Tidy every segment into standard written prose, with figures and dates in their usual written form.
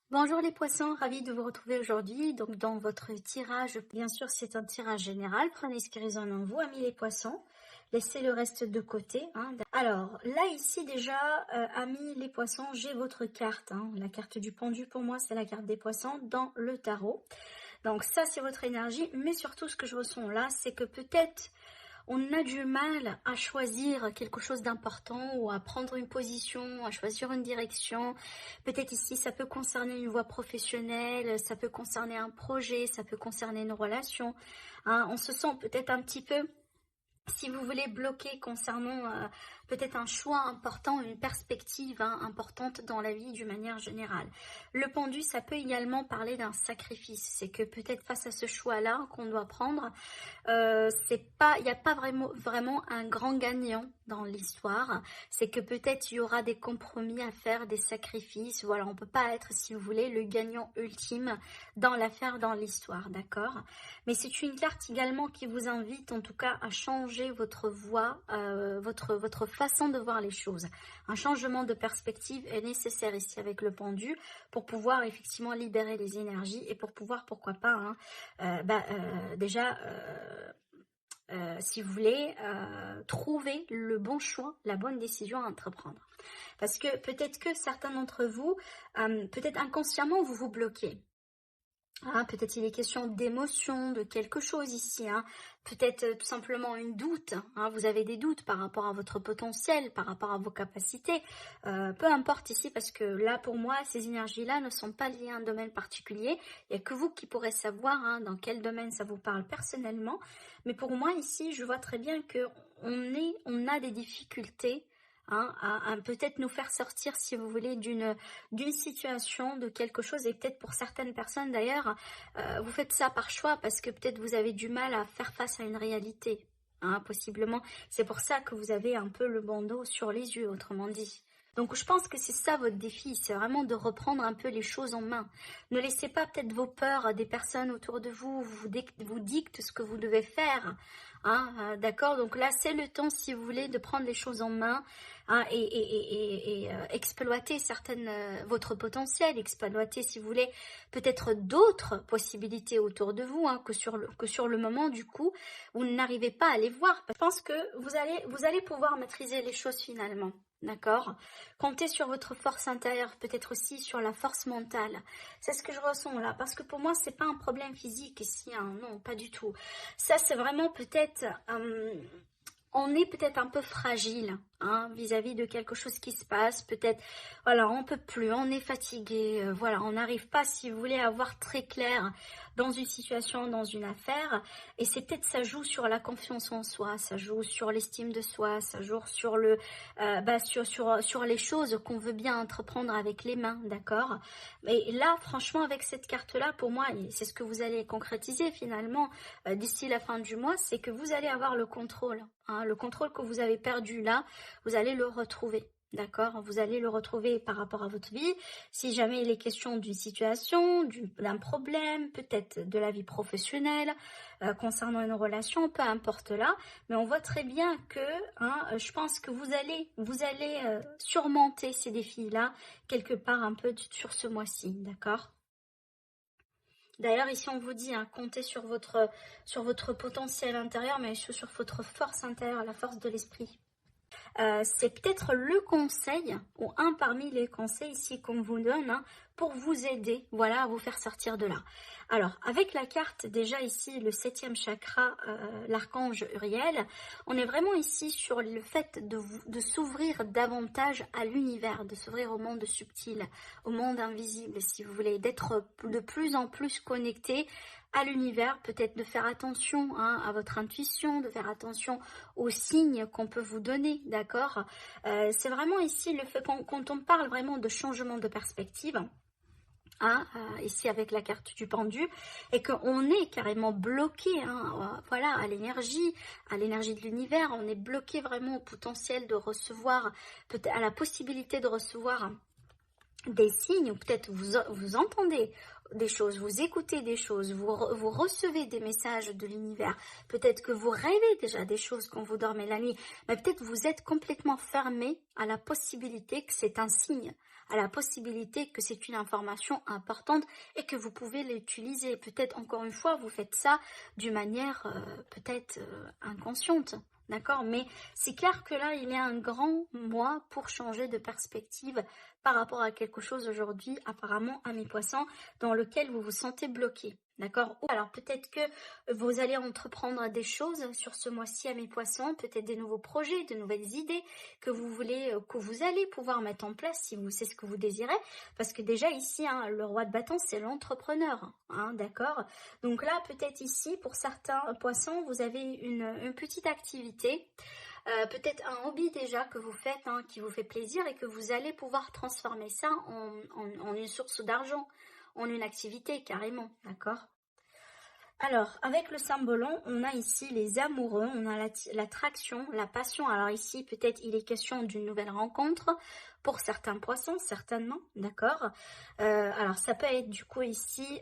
Bonjour les poissons, ravi de vous retrouver aujourd'hui. Donc dans votre tirage, bien sûr c'est un tirage général, prenez ce qui résonne en vous, amis les poissons. Laissez le reste de côté. Alors là ici déjà, amis les poissons, j'ai votre carte. La carte du pendu pour moi c'est la carte des poissons dans le tarot. Donc ça c'est votre énergie, mais surtout ce que je ressens là c'est que peut-être on a du mal à choisir quelque chose d'important ou à prendre une position, à choisir une direction. Peut-être ici, ça peut concerner une voie professionnelle, ça peut concerner un projet, ça peut concerner une relation. On se sent peut-être un petit peu, si vous voulez, bloquer concernant peut-être un choix important, une perspective importante dans la vie d'une manière générale. Le pendu, ça peut également parler d'un sacrifice. C'est que peut-être face à ce choix-là qu'on doit prendre, il n'y a pas vraiment un grand gagnant dans l'histoire. C'est que peut-être il y aura des compromis à faire, des sacrifices. Voilà, on peut pas être, si vous voulez, le gagnant ultime dans l'affaire, dans l'histoire, d'accord? Mais c'est une carte également qui vous invite, en tout cas, à changer votre voie, votre façon de voir les choses. Un changement de perspective est nécessaire ici avec le pendu pour pouvoir effectivement libérer les énergies et pour pouvoir, pourquoi pas, déjà, si vous voulez, trouver le bon choix, la bonne décision à entreprendre. Parce que peut-être que certains d'entre vous, peut-être inconsciemment, vous vous bloquez. Peut-être il est question d'émotion, de quelque chose ici. Peut-être tout simplement une doute. Vous avez des doutes par rapport à votre potentiel, par rapport à vos capacités. Peu importe ici, parce que là, pour moi, ces énergies-là ne sont pas liées à un domaine particulier. Il n'y a que vous qui pourrez savoir dans quel domaine ça vous parle personnellement. Mais pour moi, ici, je vois très bien qu'on a des difficultés à peut-être nous faire sortir, si vous voulez, d'une situation, de quelque chose. Et peut-être pour certaines personnes d'ailleurs, vous faites ça par choix parce que peut-être vous avez du mal à faire face à une réalité, possiblement. C'est pour ça que vous avez un peu le bandeau sur les yeux, autrement dit. Donc je pense que c'est ça votre défi, c'est vraiment de reprendre un peu les choses en main. Ne laissez pas peut-être vos peurs des personnes autour de vous dictent ce que vous devez faire. D'accord, donc là c'est le temps, si vous voulez, de prendre les choses en main et exploiter votre potentiel, exploiter, si vous voulez, peut-être d'autres possibilités autour de vous que sur le moment, du coup, vous n'arrivez pas à les voir. Je pense que vous allez pouvoir maîtriser les choses finalement. D'accord? Comptez sur votre force intérieure, peut-être aussi sur la force mentale. C'est ce que je ressens là, parce que pour moi, c'est pas un problème physique ici, non, pas du tout. Ça, c'est vraiment peut-être... on est peut-être un peu fragile vis-à-vis de quelque chose qui se passe. Peut-être, voilà, on peut plus, on est fatigué. Voilà, on n'arrive pas, si vous voulez, à voir très clair dans une situation, dans une affaire. Et c'est peut-être, ça joue sur la confiance en soi, ça joue sur l'estime de soi, ça joue sur sur les choses qu'on veut bien entreprendre avec les mains, d'accord? Mais là, franchement, avec cette carte-là, pour moi, et c'est ce que vous allez concrétiser finalement d'ici la fin du mois, c'est que vous allez avoir le contrôle. Le contrôle que vous avez perdu là, vous allez le retrouver. D'accord? Vous allez le retrouver par rapport à votre vie. Si jamais il est question d'une situation, d'un problème, peut-être de la vie professionnelle, concernant une relation, peu importe là. Mais on voit très bien que je pense que vous allez surmonter ces défis-là quelque part un peu sur ce mois-ci. D'accord? D'ailleurs, ici, on vous dit, comptez sur votre potentiel intérieur, mais sur votre force intérieure, la force de l'esprit. C'est peut-être le conseil, ou un parmi les conseils ici qu'on vous donne, pour vous aider, voilà, à vous faire sortir de là. Alors, avec la carte, déjà ici, le 7e chakra, l'archange Uriel, on est vraiment ici sur le fait de s'ouvrir davantage à l'univers, de s'ouvrir au monde subtil, au monde invisible, si vous voulez, d'être de plus en plus connecté à l'univers, peut-être de faire attention à votre intuition, de faire attention aux signes qu'on peut vous donner, d'accord? C'est vraiment ici le fait quand on parle vraiment de changement de perspective, ici avec la carte du pendu, et qu'on est carrément bloqué voilà, à l'énergie de l'univers, on est bloqué vraiment au potentiel de recevoir, peut-être à la possibilité de recevoir des signes, ou peut-être vous entendez des choses, vous écoutez des choses, vous recevez des messages de l'univers, peut-être que vous rêvez déjà des choses quand vous dormez la nuit, mais peut-être vous êtes complètement fermé à la possibilité que c'est un signe, à la possibilité que c'est une information importante et que vous pouvez l'utiliser. Peut-être encore une fois, vous faites ça d'une manière peut-être inconsciente. D'accord, mais c'est clair que là, il y a un grand mois pour changer de perspective par rapport à quelque chose aujourd'hui, apparemment à mes poissons, dans lequel vous vous sentez bloqué. D'accord? Ou alors peut-être que vous allez entreprendre des choses sur ce mois-ci à mes poissons, peut-être des nouveaux projets, de nouvelles idées que vous voulez, que vous allez pouvoir mettre en place si c'est ce que vous désirez. Parce que déjà ici, hein, le roi de bâton, c'est l'entrepreneur. Hein, d'accord? Donc là, peut-être ici, pour certains poissons, vous avez une petite activité. Peut-être un hobby déjà que vous faites, hein, qui vous fait plaisir et que vous allez pouvoir transformer ça en une source d'argent, en une activité carrément, d'accord? Alors, avec le symbolon, on a ici les amoureux, on a l'attraction, la passion. Alors ici, peut-être il est question d'une nouvelle rencontre pour certains poissons, certainement, d'accord? Alors ça peut être du coup ici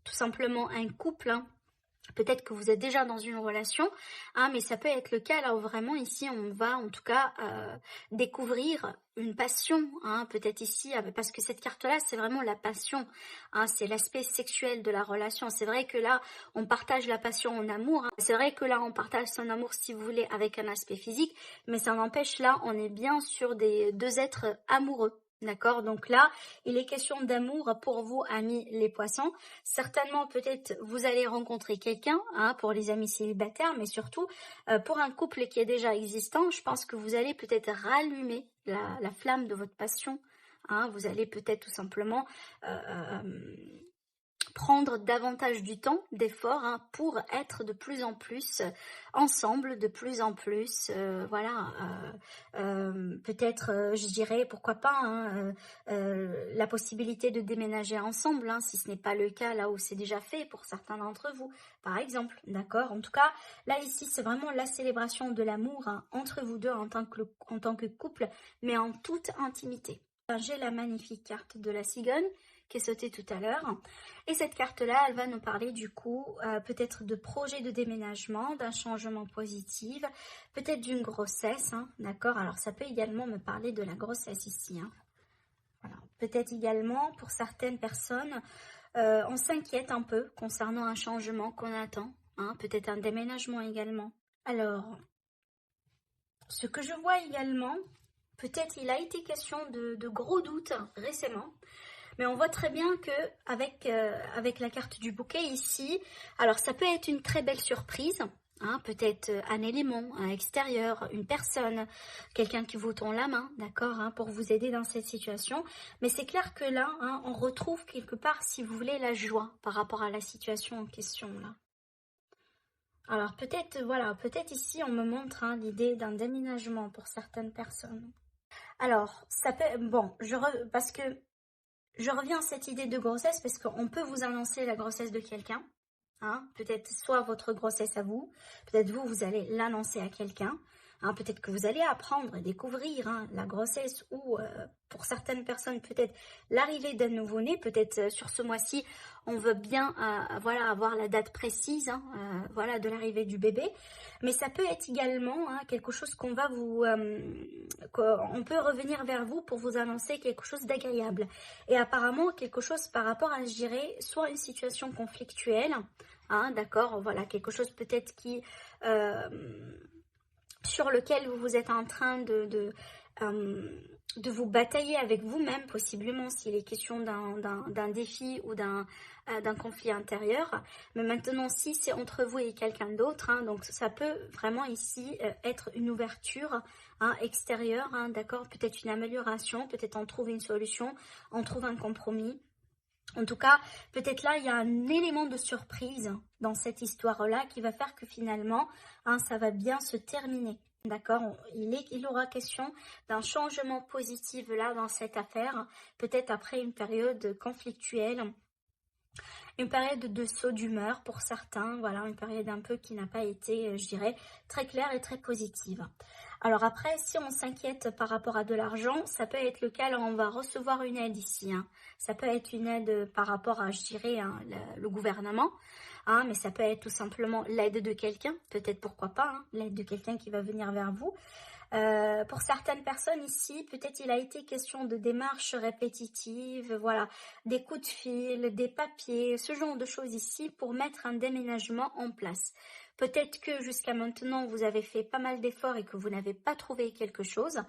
tout simplement un couple, hein. Peut-être que vous êtes déjà dans une relation, hein, mais ça peut être le cas là où vraiment ici on va en tout cas découvrir une passion, hein, peut-être ici, parce que cette carte-là c'est vraiment la passion, hein, c'est l'aspect sexuel de la relation. C'est vrai que là on partage la passion en amour, hein. C'est vrai que là on partage son amour si vous voulez avec un aspect physique, mais ça n'empêche là on est bien sur des deux êtres amoureux. D'accord, donc là, il est question d'amour pour vous, amis les poissons. Certainement, peut-être, vous allez rencontrer quelqu'un, hein, pour les amis célibataires, mais surtout, pour un couple qui est déjà existant, je pense que vous allez peut-être rallumer la flamme de votre passion. Hein, vous allez peut-être tout simplement prendre davantage du temps, d'effort, hein, pour être de plus en plus ensemble, de plus en plus, voilà, peut-être, je dirais, pourquoi pas, hein, la possibilité de déménager ensemble, hein, si ce n'est pas le cas là où c'est déjà fait pour certains d'entre vous, par exemple, d'accord? En tout cas, là ici, c'est vraiment la célébration de l'amour, hein, entre vous deux en tant que couple, mais en toute intimité. J'ai la magnifique carte de la cigogne qui est sautée tout à l'heure. Et cette carte-là, elle va nous parler du coup peut-être de projet de déménagement, d'un changement positif, peut-être d'une grossesse, hein, d'accord? Alors ça peut également me parler de la grossesse ici. Hein. Voilà. Peut-être également pour certaines personnes, on s'inquiète un peu concernant un changement qu'on attend, hein, peut-être un déménagement également. Alors, ce que je vois également, peut-être il a été question de gros doutes récemment. Mais on voit très bien que avec la carte du bouquet ici, alors ça peut être une très belle surprise, hein, peut-être un élément, un extérieur, une personne, quelqu'un qui vous tend la main, d'accord, hein, pour vous aider dans cette situation. Mais c'est clair que là, hein, on retrouve quelque part, si vous voulez, la joie par rapport à la situation en question là. Alors peut-être, voilà, peut-être ici on me montre, hein, l'idée d'un déménagement pour certaines personnes. Alors, ça peut, bon, parce que je reviens à cette idée de grossesse parce qu'on peut vous annoncer la grossesse de quelqu'un. Hein, peut-être soit votre grossesse à vous, peut-être vous allez l'annoncer à quelqu'un. Hein, peut-être que vous allez apprendre et découvrir, hein, la grossesse ou pour certaines personnes peut-être l'arrivée d'un nouveau-né. Peut-être sur ce mois-ci, on veut bien voilà, avoir la date précise, hein, voilà, de l'arrivée du bébé. Mais ça peut être également, hein, quelque chose qu'on va on peut revenir vers vous pour vous annoncer quelque chose d'agréable. Et apparemment quelque chose par rapport à, je dirais, soit une situation conflictuelle, hein, d'accord, voilà, quelque chose peut-être qui sur lequel vous êtes en train de vous batailler avec vous-même, possiblement s'il est question d'un défi ou d'un conflit intérieur. Mais maintenant, si c'est entre vous et quelqu'un d'autre, hein, donc ça peut vraiment ici être une ouverture, hein, extérieure, hein, d'accord, peut-être une amélioration, peut-être on trouve une solution, on trouve un compromis. En tout cas, peut-être là, il y a un élément de surprise dans cette histoire-là qui va faire que finalement, hein, ça va bien se terminer. D'accord, il aura question d'un changement positif là dans cette affaire, peut-être après une période conflictuelle, une période de saut d'humeur pour certains, voilà, une période un peu qui n'a pas été, je dirais, très claire et très positive. Alors après, si on s'inquiète par rapport à de l'argent, ça peut être le cas, là on va recevoir une aide ici, hein. Ça peut être une aide par rapport à, je dirais, hein, le gouvernement, hein, mais ça peut être tout simplement l'aide de quelqu'un, peut-être pourquoi pas, hein, l'aide de quelqu'un qui va venir vers vous. Pour certaines personnes ici, peut-être il a été question de démarches répétitives, voilà, des coups de fil, des papiers, ce genre de choses ici pour mettre un déménagement en place. Peut-être que jusqu'à maintenant, vous avez fait pas mal d'efforts et que vous n'avez pas trouvé quelque chose.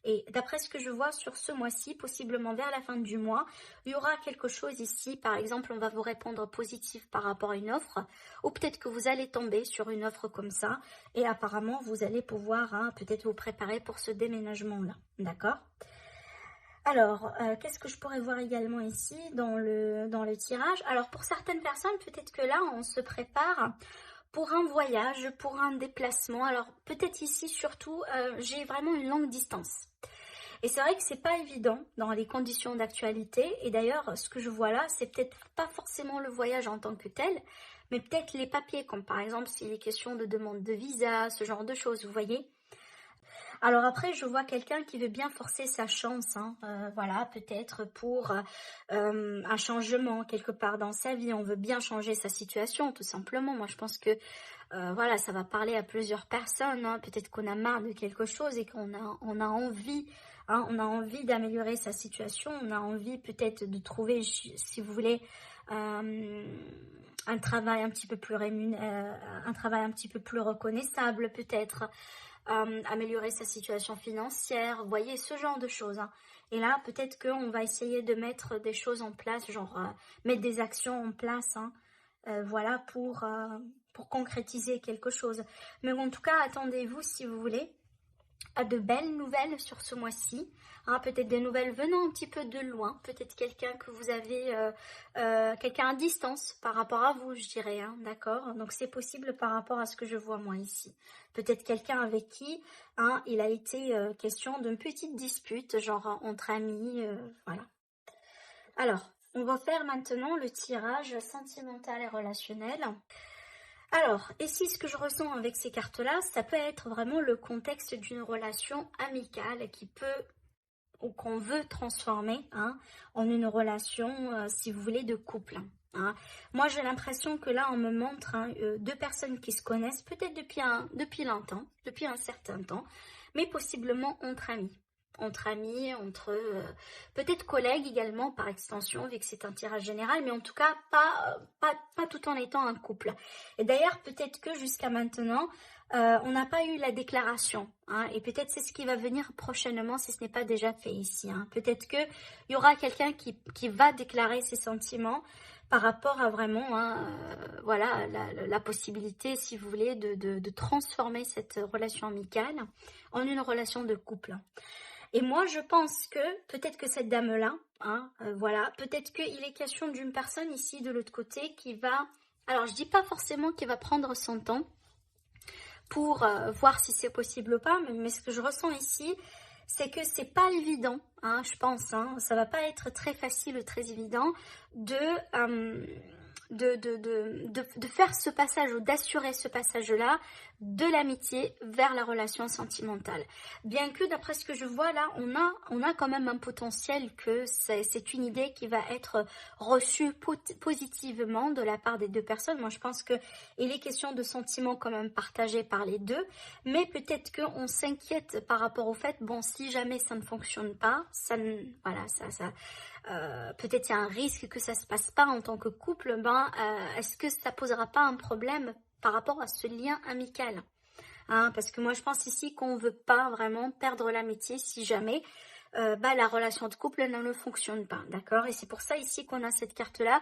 Et d'après ce que je vois sur ce mois-ci, possiblement vers la fin du mois, il y aura quelque chose ici. Par exemple, on va vous répondre positif par rapport à une offre. Ou peut-être que vous allez tomber sur une offre comme ça. Et apparemment, vous allez pouvoir peut-être vous préparer pour ce déménagement-là. D'accord ? Alors, qu'est-ce que je pourrais voir également ici dans le tirage? Alors, pour certaines personnes, peut-être que là, on se prépare pour un voyage, pour un déplacement. Alors, peut-être ici, surtout, j'ai vraiment une longue distance. Et c'est vrai que c'est pas évident dans les conditions d'actualité. Et d'ailleurs, ce que je vois là, c'est peut-être pas forcément le voyage en tant que tel, mais peut-être les papiers, comme par exemple s'il est question de demande de visa, ce genre de choses, vous voyez. Alors après, je vois quelqu'un qui veut bien forcer sa chance, hein, voilà, peut-être pour un changement quelque part dans sa vie. On veut bien changer sa situation, tout simplement. Moi, je pense que voilà, ça va parler à plusieurs personnes, hein. Peut-être qu'on a marre de quelque chose et on a envie, hein, on a envie d'améliorer sa situation. On a envie peut-être de trouver, si vous voulez, un travail un petit peu plus un travail un petit peu plus reconnaissable, peut-être. Améliorer sa situation financière, vous voyez, ce genre de choses, hein. Et là, peut-être qu'on va essayer de mettre des choses en place, genre mettre des actions en place, hein, voilà, pour concrétiser quelque chose. Mais en tout cas, attendez-vous, si vous voulez, à de belles nouvelles sur ce mois-ci, hein, peut-être des nouvelles venant un petit peu de loin, peut-être quelqu'un que vous avez, quelqu'un à distance par rapport à vous, je dirais, hein, d'accord? Donc c'est possible par rapport à ce que je vois moi ici. Peut-être quelqu'un avec qui, hein, il a été question d'une petite dispute, genre entre amis, voilà. Alors, on va faire maintenant le tirage sentimental et relationnel. Alors, ici, ce que je ressens avec ces cartes-là, ça peut être vraiment le contexte d'une relation amicale qui peut, ou qu'on veut transformer, hein, en une relation, si vous voulez, de couple, hein. Moi, j'ai l'impression que là, on me montre, hein, deux personnes qui se connaissent peut-être depuis longtemps, depuis un certain temps, mais possiblement entre amis, entre peut-être collègues également par extension, vu que c'est un tirage général, mais en tout cas pas tout en étant un couple. Et d'ailleurs, peut-être que jusqu'à maintenant, on n'a pas eu la déclaration, hein, et peut-être c'est ce qui va venir prochainement si ce n'est pas déjà fait ici, hein. Peut-être qu'il y aura quelqu'un qui va déclarer ses sentiments par rapport à vraiment, hein, voilà, la possibilité, si vous voulez, de transformer cette relation amicale en une relation de couple. Et moi, je pense que peut-être que cette dame-là, hein, voilà, peut-être qu'il est question d'une personne ici de l'autre côté qui va, alors je dis pas forcément qu'il va prendre son temps pour voir si c'est possible ou pas, mais ce que je ressens ici, c'est que c'est pas évident, hein, je pense, hein, ça va pas être très facile ou très évident de faire ce passage ou d'assurer ce passage-là de l'amitié vers la relation sentimentale. Bien que d'après ce que je vois là, on a quand même un potentiel que c'est une idée qui va être reçue positivement de la part des deux personnes. Moi je pense qu'il est question de sentiments quand même partagés par les deux, mais peut-être qu'on s'inquiète par rapport au fait, bon, si jamais ça ne fonctionne pas, voilà, peut-être il y a un risque que ça ne se passe pas en tant que couple, est-ce que ça posera pas un problème par rapport à ce lien amical, hein, parce que moi je pense ici qu'on ne veut pas vraiment perdre l'amitié si jamais la relation de couple ne fonctionne pas, d'accord? Et c'est pour ça ici qu'on a cette carte-là.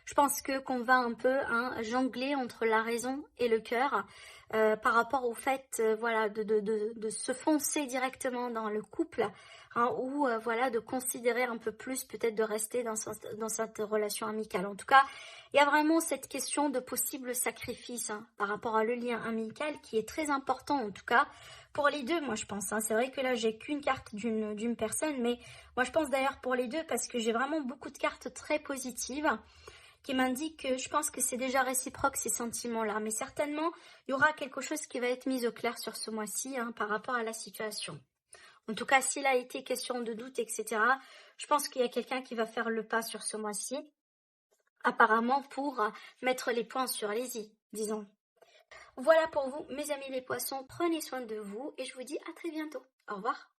Je pense qu'on va un peu, hein, jongler entre la raison et le cœur par rapport au fait voilà, de se foncer directement dans le couple, hein, ou voilà, de considérer un peu plus peut-être de rester dans cette relation amicale. En tout cas, il y a vraiment cette question de possible sacrifice, hein, par rapport à le lien amical qui est très important en tout cas pour les deux, moi je pense, hein. C'est vrai que là j'ai qu'une carte d'une personne, mais moi je pense d'ailleurs pour les deux parce que j'ai vraiment beaucoup de cartes très positives qui m'indique que je pense que c'est déjà réciproque ces sentiments-là, mais certainement il y aura quelque chose qui va être mis au clair sur ce mois-ci par rapport à la situation. En tout cas, s'il a été question de doute, etc., je pense qu'il y a quelqu'un qui va faire le pas sur ce mois-ci, apparemment pour mettre les points sur les i, disons. Voilà pour vous, mes amis les poissons, prenez soin de vous et je vous dis à très bientôt. Au revoir.